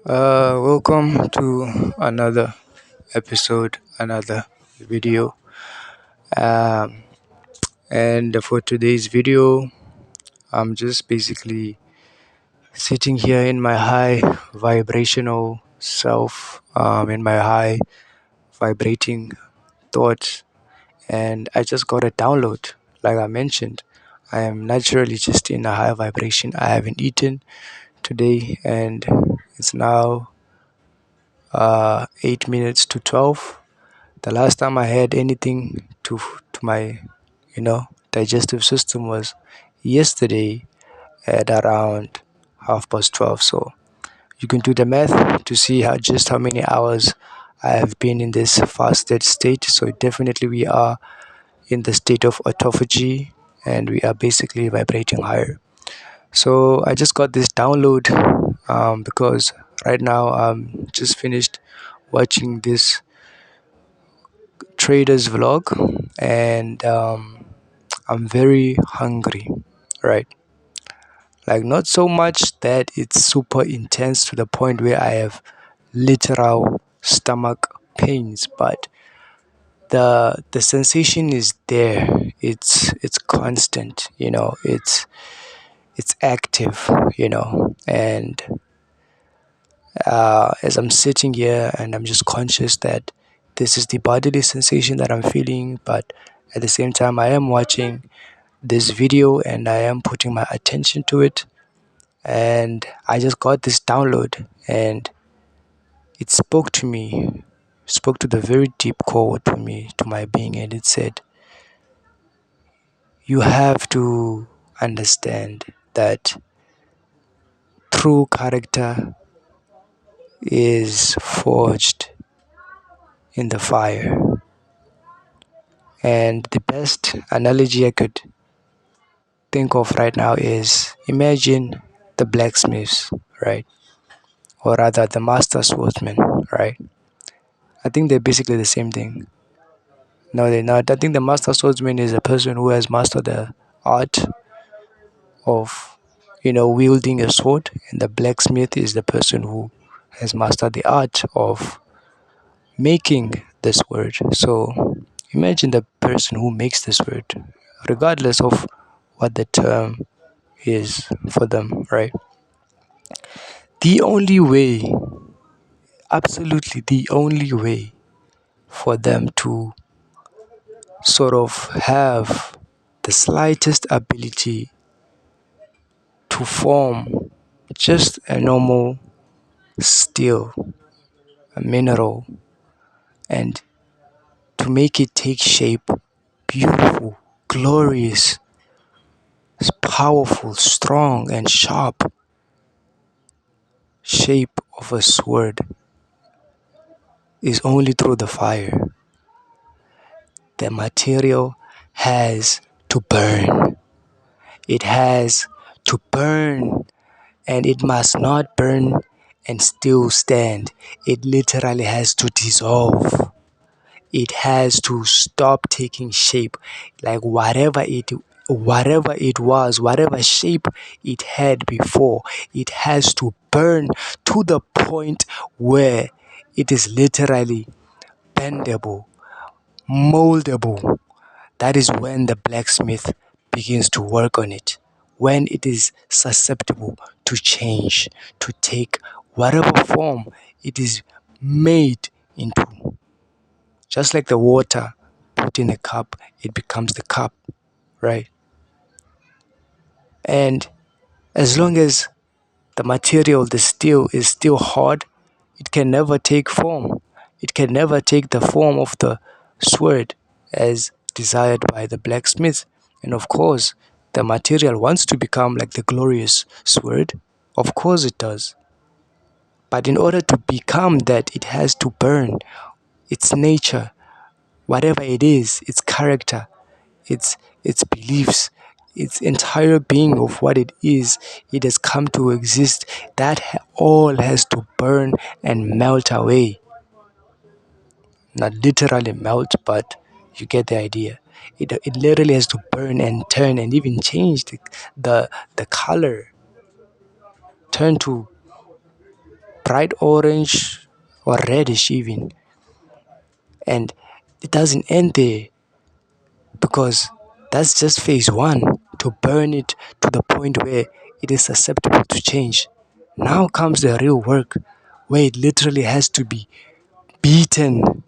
Welcome to another episode, another video. Um, and for today's video, I'm just basically sitting here in my high vibrational self, in my high vibrating thoughts, and I just got a download. Like I mentioned, I am naturally just in a high vibration. I haven't eaten today, and it's now 8 minutes to 12. The last time I had anything to my, digestive system was yesterday at around 12:30. So you can do the math to see how many hours I have been in this fasted state. So definitely we are in the state of autophagy, and we are basically vibrating higher. So I just got this download because right now I'm just finished watching this trader's vlog, and I'm very hungry, right? Like, not so much that it's super intense to the point where I have literal stomach pains, but the sensation is there. It's constant, it's active, and as I'm sitting here and I'm just conscious that this is the bodily sensation that I'm feeling, but at the same time, I am watching this video and I am putting my attention to it. And I just got this download and it spoke to me, spoke to the very deep core to me, to my being, and it said, you have to understand that true character is forged in the fire. And the best analogy I could think of right now is, imagine the blacksmiths, right? Or rather, the master swordsman, right? I think they're basically the same thing. No, they're not. I think the master swordsman is a person who has mastered the art of, wielding a sword, and the blacksmith is the person who has mastered the art of making the sword. So imagine the person who makes the sword, regardless of what the term is for them, right? The only way, absolutely the only way for them to sort of have the slightest ability to form just a normal steel, a mineral, and to make it take shape, beautiful, glorious, powerful, strong, and sharp shape of a sword is only through the fire. The material has to burn. It has to burn, and it must not burn and still stand. It literally has to dissolve. It has to stop taking shape. Like whatever it was, whatever shape it had before, it has to burn to the point where it is literally bendable, moldable. That is when the blacksmith begins to work on it. When it is susceptible to change, to take whatever form it is made into. Just like the water put in a cup, it becomes the cup, right? And as long as the material, the steel, is still hard, it can never take form. It can never take the form of the sword as desired by the blacksmith. And of course, the material wants to become like the glorious sword. Of course it does. But in order to become that, it has to burn its nature, whatever it is, its character, its beliefs, its entire being of what it is, it has come to exist. That all has to burn and melt away. Not literally melt, but you get the idea. It literally has to burn and turn and even change the color, turn to bright orange or reddish even. And it doesn't end there, because that's just phase one, to burn it to the point where it is susceptible to change. Now comes the real work, where it literally has to be beaten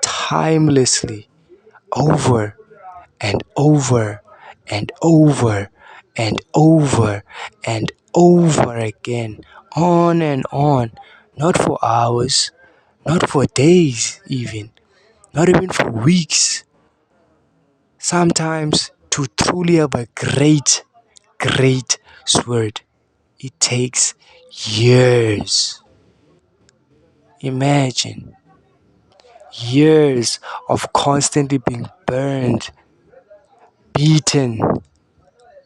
timelessly over and over and over and over and over again, on and on, not for hours, not for days even, not even for weeks. Sometimes to truly have a great sword, it takes years. Imagine years of constantly being burned, beaten,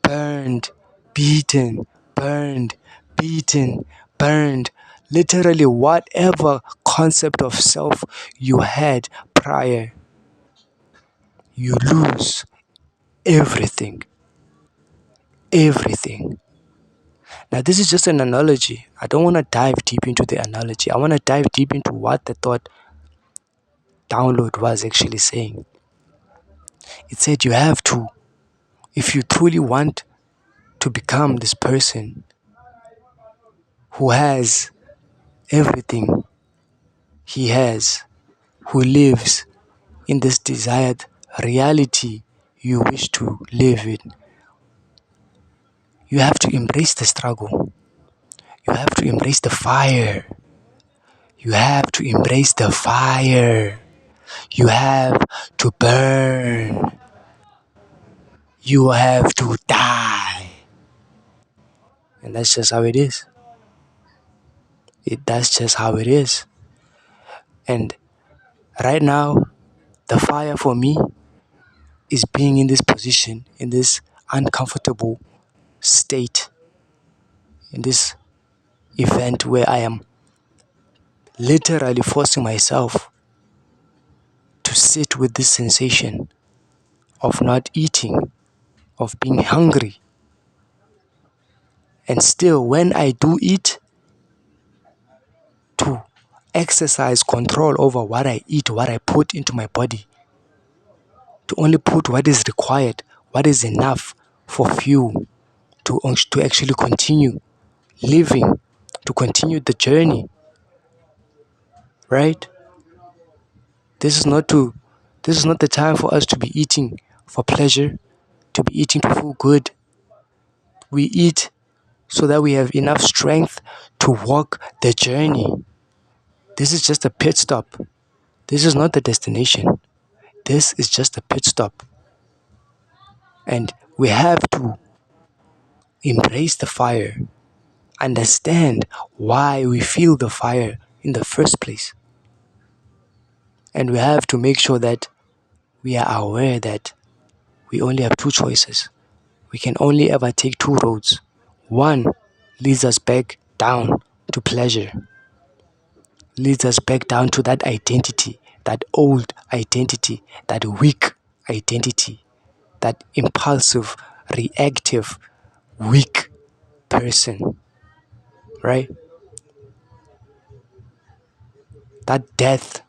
burned, beaten, burned, beaten, burned. Literally, whatever concept of self you had prior, you lose everything. Everything. Now, this is just an analogy. I don't want to dive deep into the analogy. I want to dive deep into what the thought download was actually saying. It said you have to, if you truly want to become this person who has everything he has, who lives in this desired reality you wish to live in, you have to embrace the struggle. You have to embrace the fire. You have to embrace the fire. You have to burn. You have to die. And that's just how it is. That's just how it is. And right now, the fire for me is being in this position, in this uncomfortable state, in this event where I am literally forcing myself to sit with this sensation of not eating, of being hungry. And still, when I do eat, to exercise control over what I eat, what I put into my body, to only put what is required, what is enough for fuel to actually continue living, to continue the journey, right? This is not to this is not the time for us to be eating for pleasure, to be eating to feel good. We eat so that we have enough strength to walk the journey. This is just a pit stop. This is not the destination. This is just a pit stop. And we have to embrace the fire, understand why we feel the fire in the first place. And we have to make sure that we are aware that we only have two choices. We can only ever take two roads. One leads us back down to pleasure, leads us back down to that identity, that old identity, that weak identity, that impulsive, reactive, weak person, right? That death,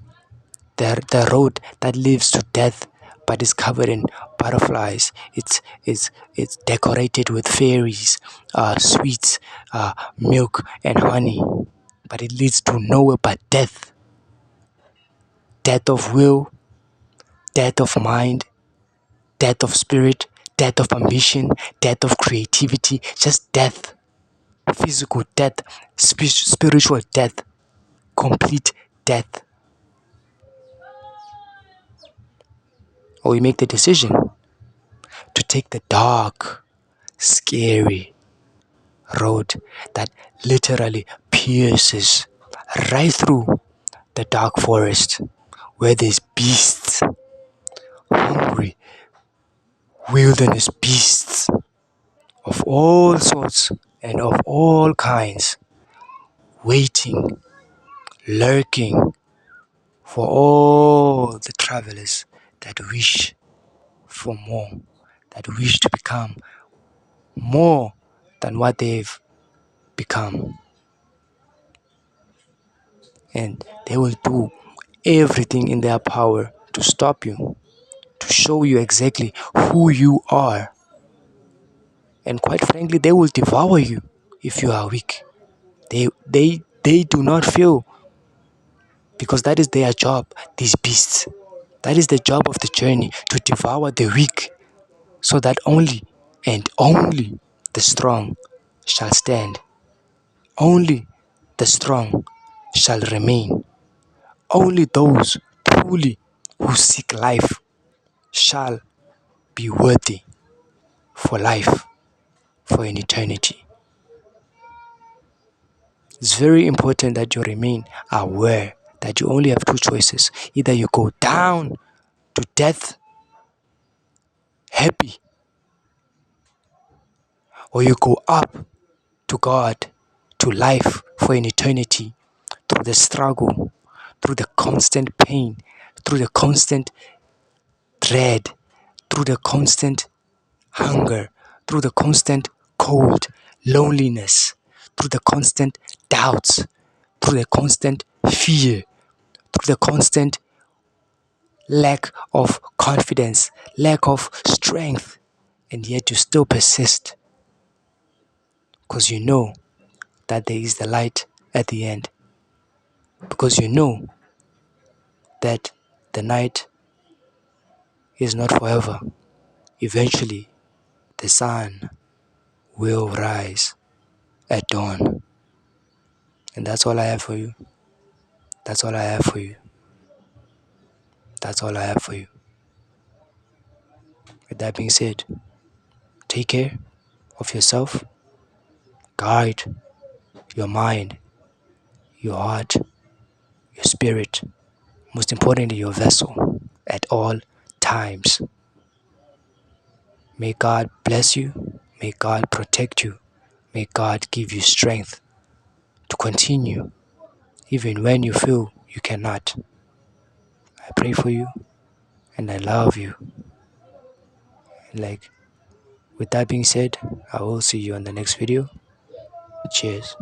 the road that leads to death but is covered in butterflies. It's decorated with fairies, sweets, milk and honey, but it leads to nowhere but death. Death of will, death of mind, death of spirit, death of ambition, death of creativity, just death. Physical death, spiritual death, complete death. Or we make the decision to take the dark, scary road that literally pierces right through the dark forest, where there's beasts, hungry wilderness beasts of all sorts and of all kinds, waiting, lurking for all the travelers that wish for more, that wish to become more than what they've become. and they will do everything in their power to stop you, to show you exactly who you are. And quite frankly, they will devour you if you are weak. They do not feel, because that is their job, these beasts. That is the job of the journey, to devour the weak, so that only and only the strong shall stand. Only the strong shall remain. Only those truly who seek life shall be worthy for life, for an eternity. It's very important that you remain aware that you only have two choices. Either you go down to death happy, or you go up to God, to life for an eternity, through the struggle, through the constant pain, through the constant dread, through the constant hunger, through the constant cold, loneliness, through the constant doubts, through the constant fear, through the constant lack of confidence, lack of strength, and yet you still persist because you know that there is the light at the end, because you know that the night is not forever. Eventually, the sun will rise at dawn. And that's all I have for you. That's all I have for you. That's all I have for you. With that being said, take care of yourself. Guide your mind, your heart, your spirit, most importantly, your vessel at all times. May God bless you. May God protect you. May God give you strength to continue even when you feel you cannot. I pray for you and I love you. Like, with that being said, I will see you on the next video. Cheers.